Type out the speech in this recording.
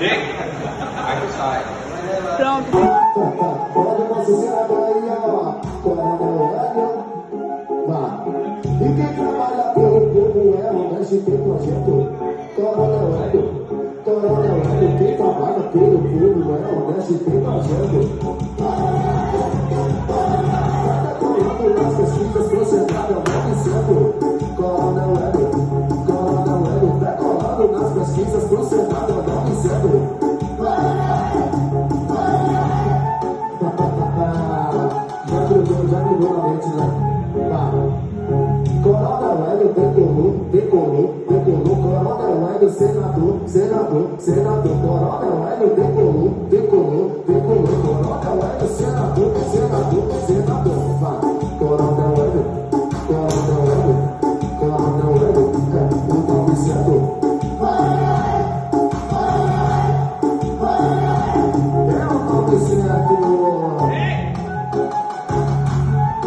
Aí tu sai. Pronto. Pode você ser aí, ó. E quem trabalha pelo povo é o mestre do projeto. Coronel Hélio, quem trabalha pelo povo é o mestre do projeto. Nas pesquisas concentradas ao mesmo centro. Coronel Hélio, decolado nas pesquisas concentradas ao mesmo centro. Já grudou na mente, né? Coronel Hélio decolou. Coronel Hélio, senador. Coronel Hélio decolou. Coronel Hélio, senador.